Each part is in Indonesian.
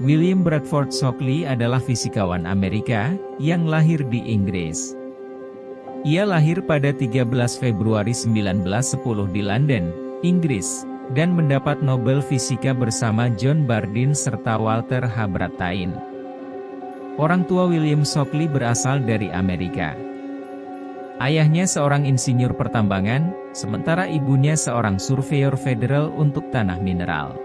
William Bradford Shockley adalah fisikawan Amerika, yang lahir di Inggris. Ia lahir pada 13 Februari 1910 di London, Inggris, dan mendapat Nobel Fisika bersama John Bardeen serta Walter H. Brattain. Orang tua William Shockley berasal dari Amerika. Ayahnya seorang insinyur pertambangan, sementara ibunya seorang surveyor federal untuk tanah mineral.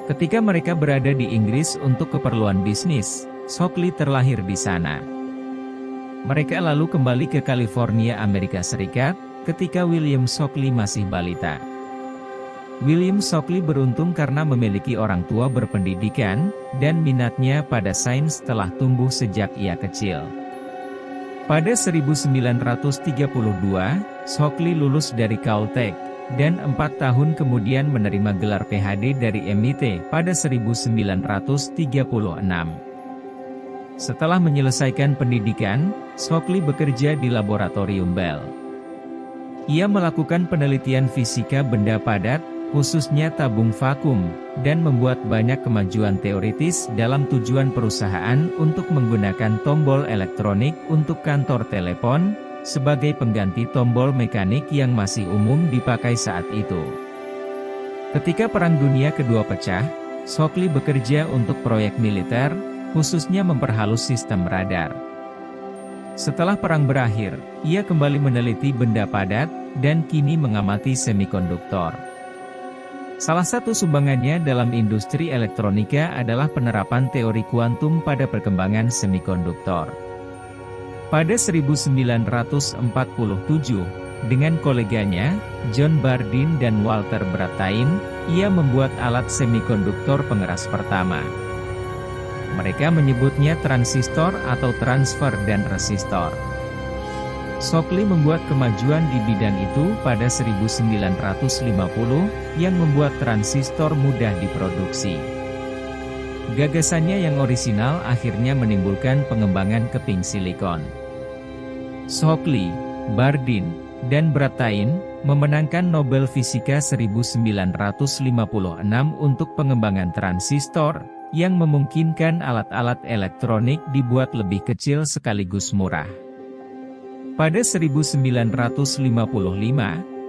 Ketika mereka berada di Inggris untuk keperluan bisnis, Shockley terlahir di sana. Mereka lalu kembali ke California, Amerika Serikat, ketika William Shockley masih balita. William Shockley beruntung karena memiliki orang tua berpendidikan, dan minatnya pada sains telah tumbuh sejak ia kecil. Pada 1932, Shockley lulus dari Caltech, dan 4 tahun kemudian menerima gelar PhD dari MIT pada 1936. Setelah menyelesaikan pendidikan, Shockley bekerja di laboratorium Bell. Ia melakukan penelitian fisika benda padat, khususnya tabung vakum, dan membuat banyak kemajuan teoritis dalam tujuan perusahaan untuk menggunakan tombol elektronik untuk kantor telepon, sebagai pengganti tombol mekanik yang masih umum dipakai saat itu. Ketika Perang Dunia Kedua pecah, Shockley bekerja untuk proyek militer, khususnya memperhalus sistem radar. Setelah perang berakhir, ia kembali meneliti benda padat, dan kini mengamati semikonduktor. Salah satu sumbangannya dalam industri elektronika adalah penerapan teori kuantum pada perkembangan semikonduktor. Pada 1947, dengan koleganya, John Bardeen dan Walter Brattain, ia membuat alat semikonduktor pengeras pertama. Mereka menyebutnya transistor atau transfer dan resistor. Shockley membuat kemajuan di bidang itu pada 1950, yang membuat transistor mudah diproduksi. Gagasannya yang orisinal akhirnya menimbulkan pengembangan keping silikon. Shockley, Bardeen, dan Brattain memenangkan Nobel Fisika 1956 untuk pengembangan transistor, yang memungkinkan alat-alat elektronik dibuat lebih kecil sekaligus murah. Pada 1955,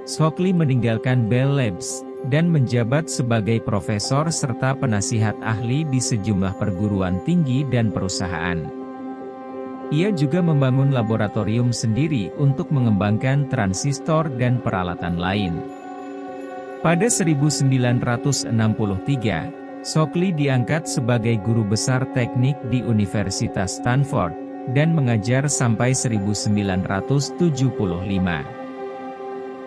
Shockley meninggalkan Bell Labs, dan menjabat sebagai profesor serta penasihat ahli di sejumlah perguruan tinggi dan perusahaan. Ia juga membangun laboratorium sendiri untuk mengembangkan transistor dan peralatan lain. Pada 1963, Shockley diangkat sebagai guru besar teknik di Universitas Stanford, dan mengajar sampai 1975.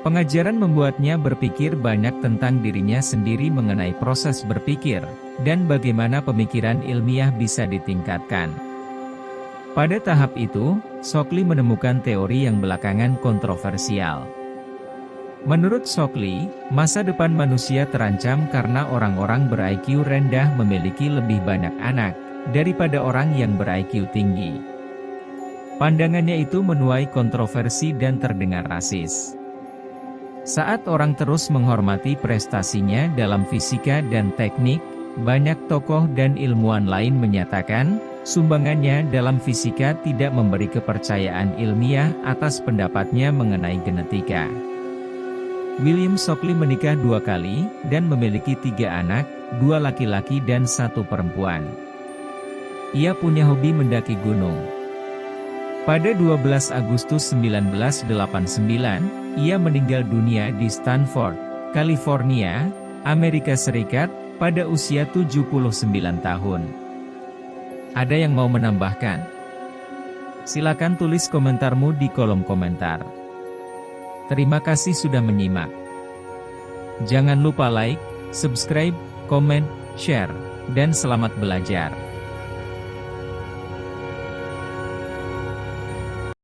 Pengajaran membuatnya berpikir banyak tentang dirinya sendiri mengenai proses berpikir, dan bagaimana pemikiran ilmiah bisa ditingkatkan. Pada tahap itu, Shockley menemukan teori yang belakangan kontroversial. Menurut Shockley, masa depan manusia terancam karena orang-orang ber-IQ rendah memiliki lebih banyak anak, daripada orang yang ber-IQ tinggi. Pandangannya itu menuai kontroversi dan terdengar rasis. Saat orang terus menghormati prestasinya dalam fisika dan teknik, banyak tokoh dan ilmuwan lain menyatakan, sumbangannya dalam fisika tidak memberi kepercayaan ilmiah atas pendapatnya mengenai genetika. William Shockley menikah 2 kali, dan memiliki 3 anak, 2 laki-laki dan 1 perempuan. Ia punya hobi mendaki gunung. Pada 12 Agustus 1989, ia meninggal dunia di Stanford, California, Amerika Serikat, pada usia 79 tahun. Ada yang mau menambahkan? Silakan tulis komentarmu di kolom komentar. Terima kasih sudah menyimak. Jangan lupa like, subscribe, komen, share, dan selamat belajar.